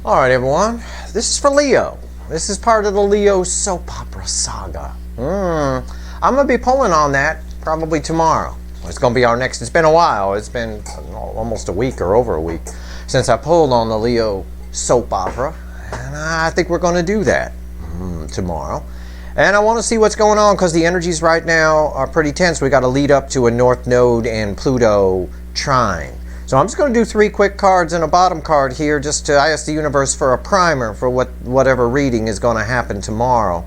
All right, everyone. This is for Leo. This is part of the Leo soap opera saga. I'm going to be pulling on that probably tomorrow. It's going to be our next. It's been a while. It's been almost a week or over a week since I pulled on the Leo soap opera. And I think we're going to do that tomorrow. And I want to see what's going on because the energies right now are pretty tense. We got to lead up to a North Node and Pluto trine. So I'm just going to do 3 quick cards and a bottom card here just to ask the universe for a primer for whatever reading is going to happen tomorrow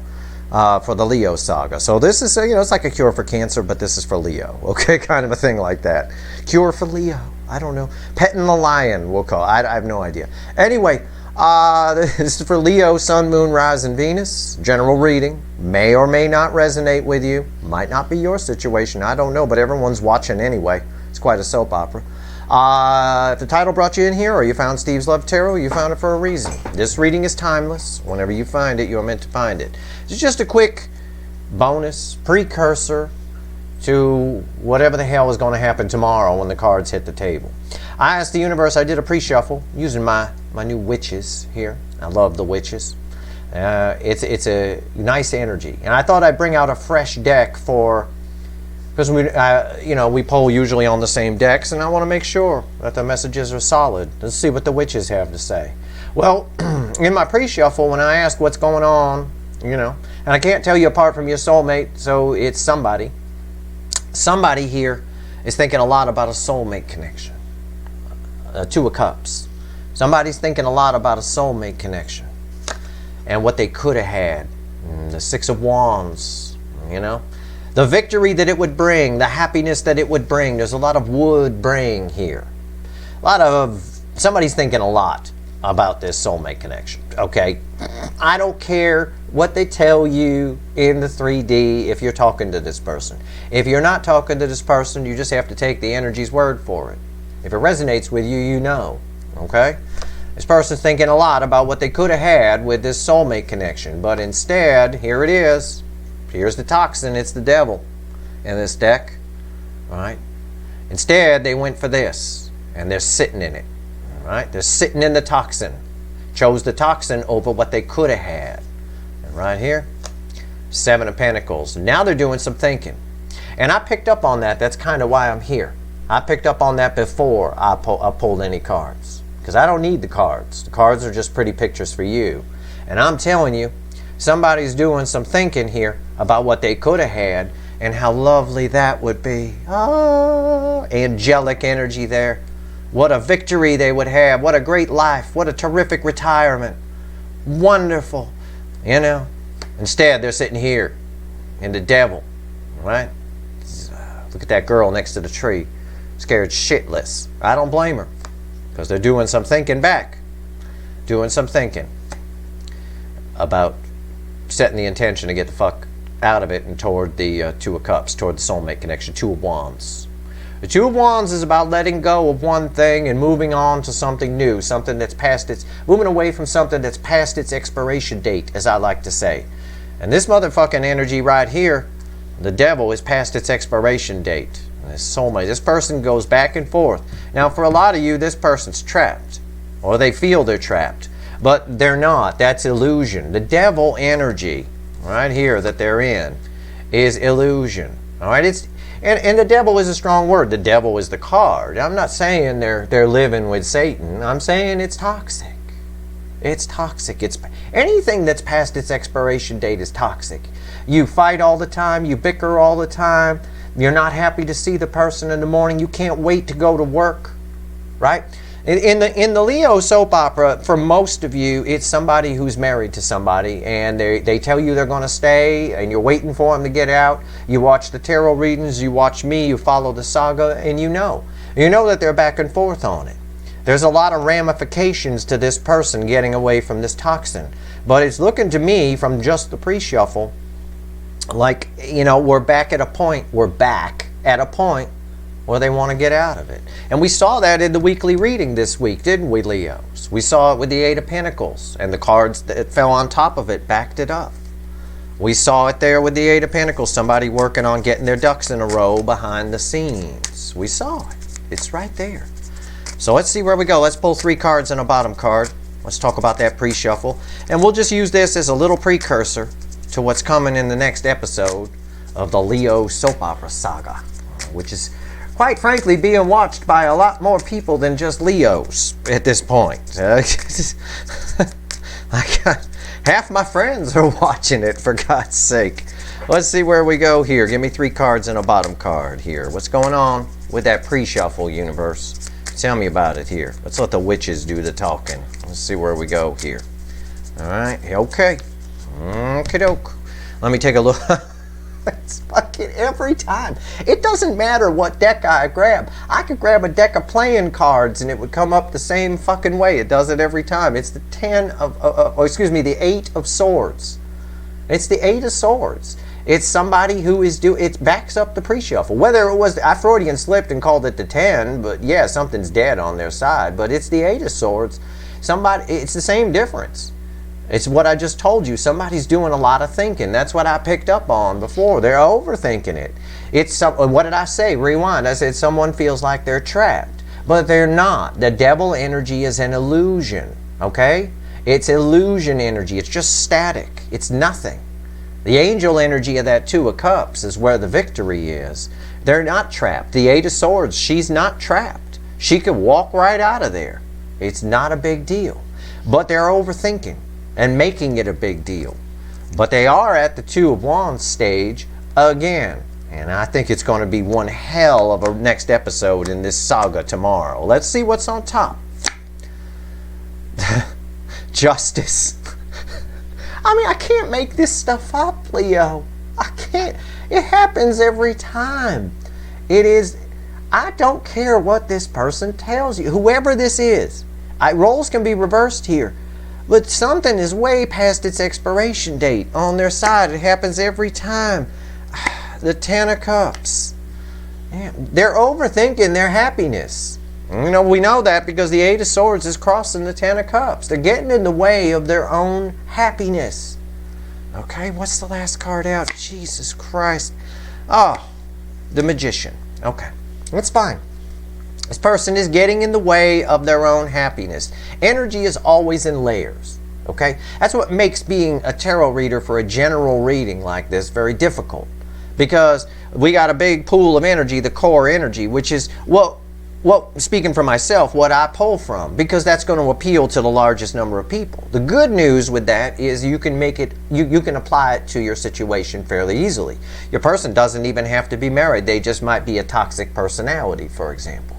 for the Leo saga. So this is, it's like a cure for Cancer, but this is for Leo, okay? Kind of a thing like that. Cure for Leo. I don't know. Petting the lion, we'll call it. I have no idea. Anyway, this is for Leo, Sun, Moon, Rise, and Venus. General reading. May or may not resonate with you. Might not be your situation. I don't know, but everyone's watching anyway. It's quite a soap opera. If the title brought you in here or you found Steve's Love Tarot, you found it for a reason. This reading is timeless. Whenever you find it, you are meant to find it. It's just a quick bonus, precursor to whatever the hell is going to happen tomorrow when the cards hit the table. I asked the universe, I did a pre-shuffle using my new witches here. I love the witches. It's a nice energy. And I thought I'd bring out a fresh deck for... Because we poll usually on the same decks, and I want to make sure that the messages are solid. Let's see what the witches have to say. Well, in my pre-shuffle, when I ask what's going on, and I can't tell you apart from your soulmate, so it's somebody. Somebody here is thinking a lot about a soulmate connection. 2 of Cups. Somebody's thinking a lot about a soulmate connection and what they could have had. The 6 of Wands, The victory that it would bring, the happiness that it would bring. There's a lot of would bring here. Somebody's thinking a lot about this soulmate connection, okay? I don't care what they tell you in the 3D if you're talking to this person. If you're not talking to this person, you just have to take the energy's word for it. If it resonates with you, you know, okay? This person's thinking a lot about what they could have had with this soulmate connection, but instead, here it is. Here's the Toxin, it's the devil in this deck, all right? Instead, they went for this, and they're sitting in it, all right? They're sitting in the Toxin. Chose the Toxin over what they could have had. And right here, 7 of Pentacles. Now they're doing some thinking. And I picked up on that. That's kind of why I'm here. I picked up on that before I pulled any cards. Because I don't need the cards. The cards are just pretty pictures for you. And I'm telling you, somebody's doing some thinking here about what they could have had and how lovely that would be. Oh, angelic energy there. What a victory they would have. What a great life. What a terrific retirement. Wonderful. Instead, they're sitting here in the devil. Right? Look at that girl next to the tree. Scared shitless. I don't blame her. Because they're doing some thinking back. Doing some thinking about setting the intention to get the fuck out of it and toward the 2 of Cups, toward the soulmate connection, 2 of Wands. The 2 of Wands is about letting go of one thing and moving on to something new, something that's moving away from something that's past its expiration date, as I like to say. And this motherfucking energy right here, the devil, is past its expiration date. This soulmate, this person goes back and forth. Now, for a lot of you, this person's trapped, or they feel they're trapped. But they're not. That's illusion. The devil energy right here that they're in is illusion. All right? And the devil is a strong word. The devil is the card. I'm not saying they're living with Satan. I'm saying it's toxic. It's toxic. It's anything that's past its expiration date is toxic. You fight all the time. You bicker all the time. You're not happy to see the person in the morning. You can't wait to go to work. Right? In the Leo soap opera, for most of you, it's somebody who's married to somebody, and they tell you they're going to stay, and you're waiting for them to get out. You watch the tarot readings, you watch me, you follow the saga, and you know that they're back and forth on it. There's a lot of ramifications to this person getting away from this Toxin, but it's looking to me from just the pre-shuffle like, we're back at a point where they want to get out of it. And we saw that in the weekly reading this week, didn't we, Leos? We saw it with the 8 of Pentacles, and the cards that fell on top of it backed it up. We saw it there with the 8 of Pentacles, somebody working on getting their ducks in a row behind the scenes. We saw it. It's right there. So let's see where we go. Let's pull 3 cards and a bottom card. Let's talk about that pre-shuffle. And we'll just use this as a little precursor to what's coming in the next episode of the Leo soap opera saga, which is, quite frankly, being watched by a lot more people than just Leos at this point. Half my friends are watching it, for God's sake. Let's see where we go here. Give me 3 cards and a bottom card here. What's going on with that pre-shuffle, universe? Tell me about it here. Let's let the witches do the talking. Let's see where we go here. All right. Okay. Okie doke. Let me take a look. It's fucking every time. It doesn't matter what deck I grab. I could grab a deck of playing cards and it would come up the same fucking way. It does it every time. It's the the 8 of swords. It's the 8 of swords. It's somebody who is it backs up the pre-shuffle. Whether it was, I Freudian slipped and called it the 10, but yeah, something's dead on their side. But it's the 8 of swords. It's the same difference. It's what I just told you. Somebody's doing a lot of thinking. That's what I picked up on before. They're overthinking it. What did I say? Rewind. I said someone feels like they're trapped, but they're not. The devil energy is an illusion, okay? It's illusion energy. It's just static. It's nothing. The angel energy of that 2 of cups is where the victory is. They're not trapped. The 8 of swords, she's not trapped. She could walk right out of there. It's not a big deal. But they're overthinking and making it a big deal. But they are at the 2 of wands stage again. And I think it's going to be one hell of a next episode in this saga tomorrow. Let's see what's on top. Justice. I mean, I can't make this stuff up, Leo. I can't. It happens every time. It is. I don't care what this person tells you. Whoever this is. Roles can be reversed here. But something is way past its expiration date on their side. It happens every time. The 10 of cups. Yeah, they're overthinking their happiness. You know, we know that because the 8 of swords is crossing the 10 of cups. They're getting in the way of their own happiness. Okay, what's the last card out? Jesus Christ. Oh, the magician. Okay, that's fine. This person is getting in the way of their own happiness. Energy is always in layers, okay? That's what makes being a tarot reader for a general reading like this very difficult. Because we got a big pool of energy, the core energy, which is, well, speaking for myself, what I pull from. Because that's going to appeal to the largest number of people. The good news with that is you can make it, you can apply it to your situation fairly easily. Your person doesn't even have to be married. They just might be a toxic personality, for example.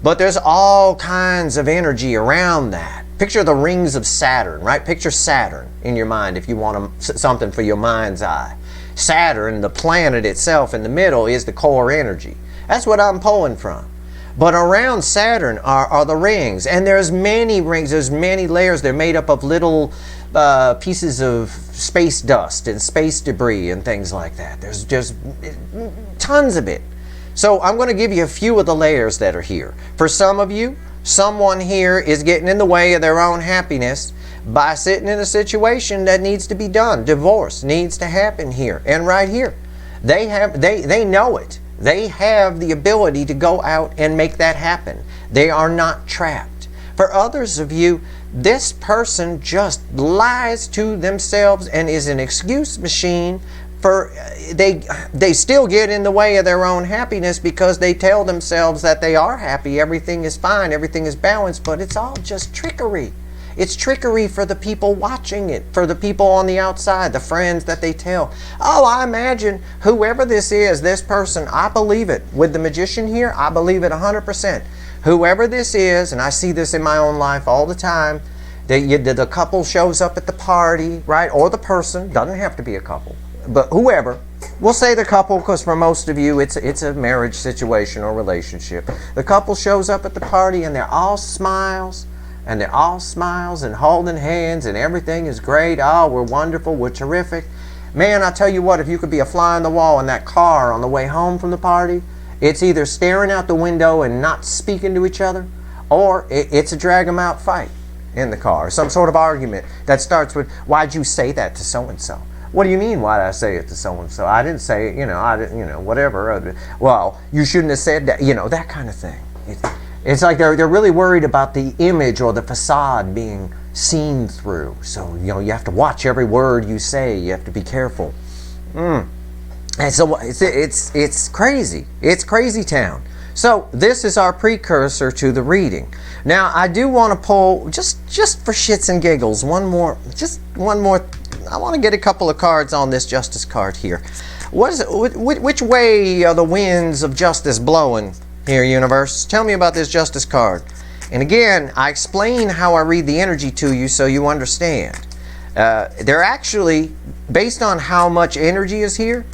But there's all kinds of energy around that. Picture the rings of Saturn, right? Picture Saturn in your mind if you want something for your mind's eye. Saturn, the planet itself in the middle, is the core energy. That's what I'm pulling from. But around Saturn are the rings. And there's many rings, there's many layers. They're made up of little pieces of space dust and space debris and things like that. There's just tons of it. So I'm going to give you a few of the layers that are here. For some of you, someone here is getting in the way of their own happiness by sitting in a situation that needs to be done. Divorce needs to happen here and right here. They know it. They have the ability to go out and make that happen. They are not trapped. For others of you, this person just lies to themselves and is an excuse machine. For they still get in the way of their own happiness because they tell themselves that they are happy, everything is fine, everything is balanced, but it's all just trickery. It's trickery for the people watching it, for the people on the outside, the friends that they tell. Oh, I imagine whoever this is, this person, I believe it. With the magician here, I believe it 100%. Whoever this is, and I see this in my own life all the time, the couple shows up at the party, right? Or the person, doesn't have to be a couple. But whoever, we'll say the couple because for most of you it's a marriage situation or relationship. The couple shows up at the party and they're all smiles and holding hands and everything is great. Oh, we're wonderful, we're terrific. Man, I tell you what, if you could be a fly on the wall in that car on the way home from the party, it's either staring out the window and not speaking to each other, or it's a drag 'em out fight in the car. Some sort of argument that starts with, why'd you say that to so-and-so? What do you mean, why did I say it to so-and-so? I didn't say it, I didn't, whatever. Well, you shouldn't have said that, that kind of thing. It's like they're really worried about the image or the facade being seen through. So, you have to watch every word you say. You have to be careful. And so it's crazy. It's crazy town. So this is our precursor to the reading. Now I do want to pull, just for shits and giggles, one more. I want to get a couple of cards on this justice card here. Which way are the winds of justice blowing here, universe? Tell me about this justice card. And again, I explain how I read the energy to you so you understand. They're actually, based on how much energy is here,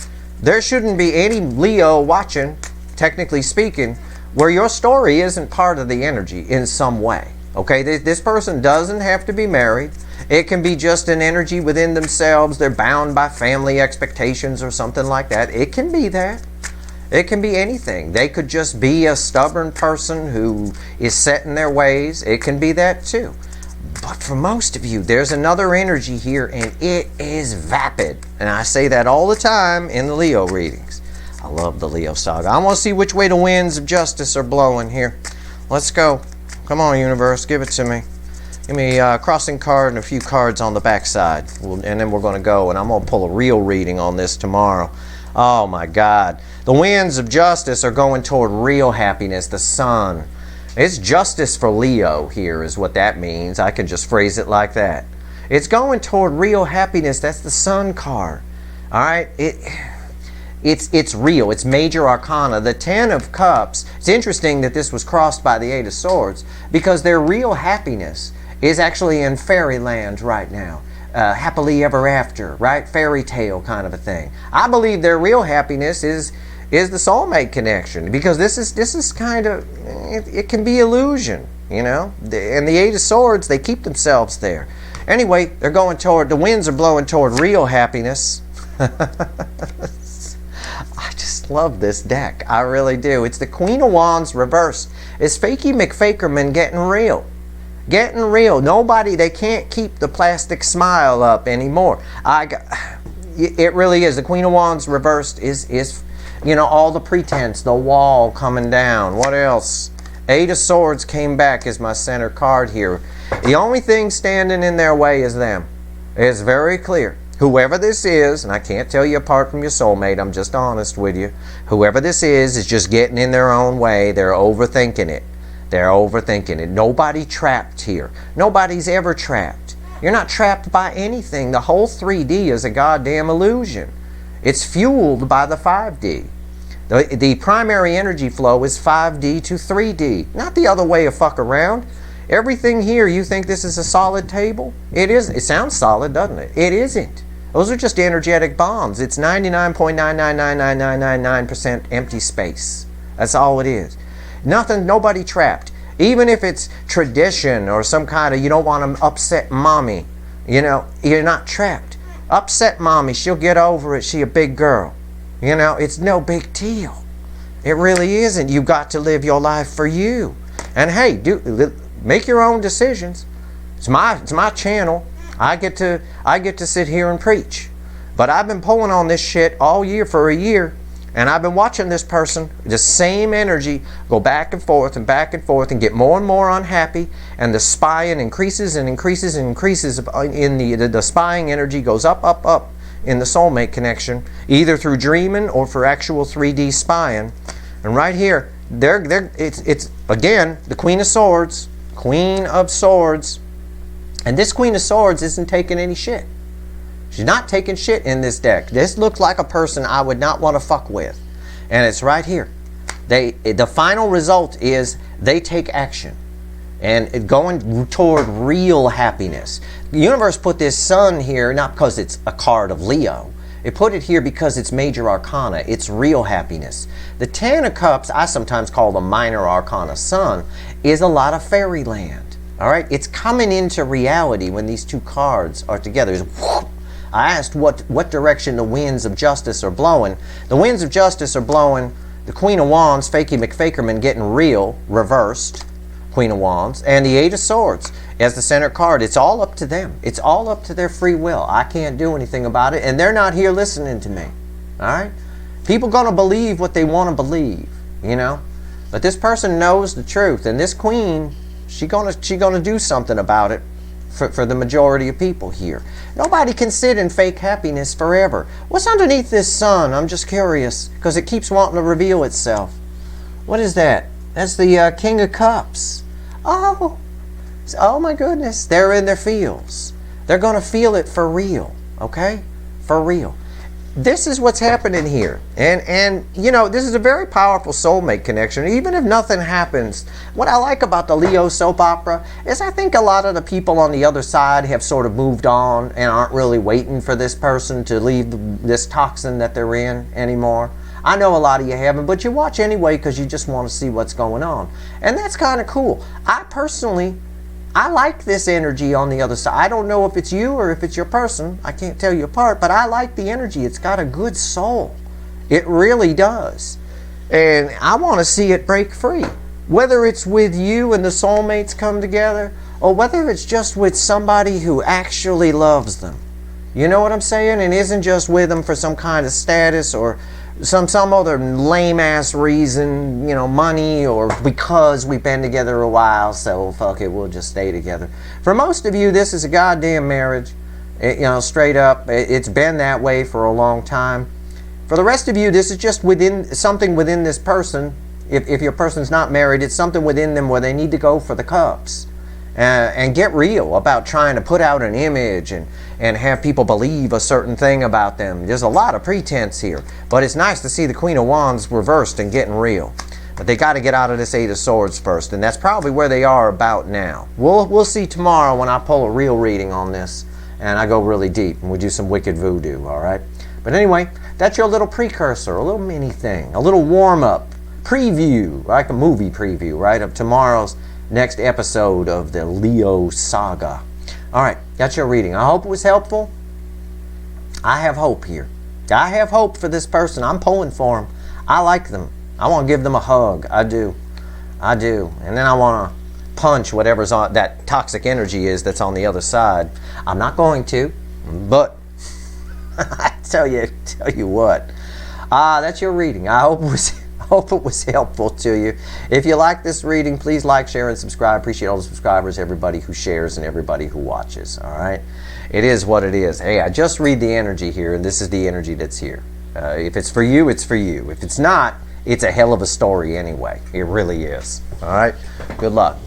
there shouldn't be any Leo watching, technically speaking, where your story isn't part of the energy in some way. Okay, this person doesn't have to be married. It can be just an energy within themselves. They're bound by family expectations or something like that. It can be that. It can be anything. They could just be a stubborn person who is set in their ways. It can be that too. But for most of you, there's another energy here, and it is vapid. And I say that all the time in the Leo readings. I love the Leo saga. I want to see which way the winds of justice are blowing here. Let's go. Come on, universe, give it to me. Give me a crossing card and a few cards on the backside. And then we're going to go, and I'm going to pull a real reading on this tomorrow. Oh my God. The winds of justice are going toward real happiness, the sun. It's justice for Leo here is what that means. I can just phrase it like that. It's going toward real happiness. That's the sun card. All right? It's real. It's major arcana. The 10 of Cups, it's interesting that this was crossed by the 8 of Swords because their real happiness is actually in fairyland right now. Happily ever after, right? Fairy tale kind of a thing. I believe their real happiness is the soulmate connection, because this is kind of, it can be illusion, and the 8 of Swords, they keep themselves there. Anyway, they're going toward, the winds are blowing toward real happiness. I just love this deck. I really do. It's the Queen of Wands reversed. It's Fakey McFakerman getting real. Getting real. Nobody, they can't keep the plastic smile up anymore. It really is. The Queen of Wands reversed is all the pretense, the wall coming down. What else? 8 of Swords came back as my center card here. The only thing standing in their way is them. It's very clear. Whoever this is, and I can't tell you apart from your soulmate, I'm just honest with you. Whoever this is just getting in their own way. They're overthinking it. They're overthinking it. Nobody trapped here. Nobody's ever trapped. You're not trapped by anything. The whole 3D is a goddamn illusion. It's fueled by the 5D. The primary energy flow is 5D to 3D, not the other way of fuck around. Everything here, you think this is a solid table? It isn't. It sounds solid, doesn't it? It isn't. Those are just energetic bombs. It's 99.9999999% empty space. That's all it is. Nothing, nobody trapped. Even if it's tradition or some kind of, you don't want to upset mommy, you're not trapped. Upset mommy, she'll get over it. She a big girl. It's no big deal. It really isn't. You've got to live your life for you. And hey, make your own decisions. It's my channel. I get to sit here and preach. But I've been pulling on this shit all year for a year. And I've been watching this person, the same energy, go back and forth and get more and more unhappy. And the spying increases and increases and increases. In the spying energy goes up, up, up in the soulmate connection, either through dreaming or for actual 3D spying. And right here, it's again the Queen of Swords. Queen of Swords. And this Queen of Swords isn't taking any shit. She's not taking shit in this deck. This looks like a person I would not want to fuck with. And it's right here. The final result is they take action. And going toward real happiness. The universe put this sun here, not because it's a card of Leo. It put it here because it's major arcana. It's real happiness. The 10 of Cups, I sometimes call the minor arcana sun, is a lot of fairyland. All right? It's coming into reality when these two cards are together. I asked what direction the winds of justice are blowing. The winds of justice are blowing the Queen of Wands, Fakey McFakerman, getting real, reversed, Queen of Wands, and the 8 of Swords as the center card. It's all up to them. It's all up to their free will. I can't do anything about it, and they're not here listening to me. All right? People going to believe what they want to believe, But this person knows the truth, and this queen, she gonna do something about it. for the majority of people here. Nobody can sit in fake happiness forever. What's underneath this sun? I'm just curious, because it keeps wanting to reveal itself. What is that? That's the King of Cups. Oh my goodness. They're in their feels. They're going to feel it for real, okay? For real. This is what's happening here. And you know, this is a very powerful soulmate connection. Even if nothing happens, what I like about the Leo soap opera is I think a lot of the people on the other side have sort of moved on and aren't really waiting for this person to leave this toxin that they're in anymore. I know a lot of you haven't, but you watch anyway because you just want to see what's going on. And that's kind of cool. I like this energy on the other side. I don't know if it's you or if it's your person. I can't tell you apart, but I like the energy. It's got a good soul. It really does. And I want to see it break free. Whether it's with you and the soulmates come together, or whether it's just with somebody who actually loves them. You know what I'm saying? And isn't just with them for some kind of status or some other lame-ass reason, you know, money, or because we've been together a while, so fuck it, we'll just stay together. For most of you, this is a goddamn marriage. You know, straight up, it's been that way for a long time. For the rest of you, this is just something within this person. If your person's not married, it's something within them where they need to go for the cups. And get real about trying to put out an image and have people believe a certain thing about them. There's a lot of pretense here, but it's nice to see the Queen of Wands reversed and getting real. But they got to get out of this Eight of Swords first, and that's probably where they are about now. We'll see tomorrow when I pull a real reading on this, and I go really deep, and we do some wicked voodoo, all right? But anyway, that's your little precursor, a little mini thing, a little warm-up, preview, like a movie preview, right, of tomorrow's next episode of the Leo saga. All right, that's your reading. I hope it was helpful. I have hope here. I have hope for this person. I'm pulling for them. I like them. I want to give them a hug. I do. And then I want to punch whatever's on that toxic energy is that's on the other side. I'm not going to, but I tell you what. That's your reading. I hope it was helpful to you. If you like this reading, please like, share, and subscribe. Appreciate all the subscribers, everybody who shares, and everybody who watches. All right? It is what it is. Hey, I just read the energy here, and this is the energy that's here. If it's for you, it's for you. If it's not, it's a hell of a story anyway. It really is. All right? Good luck.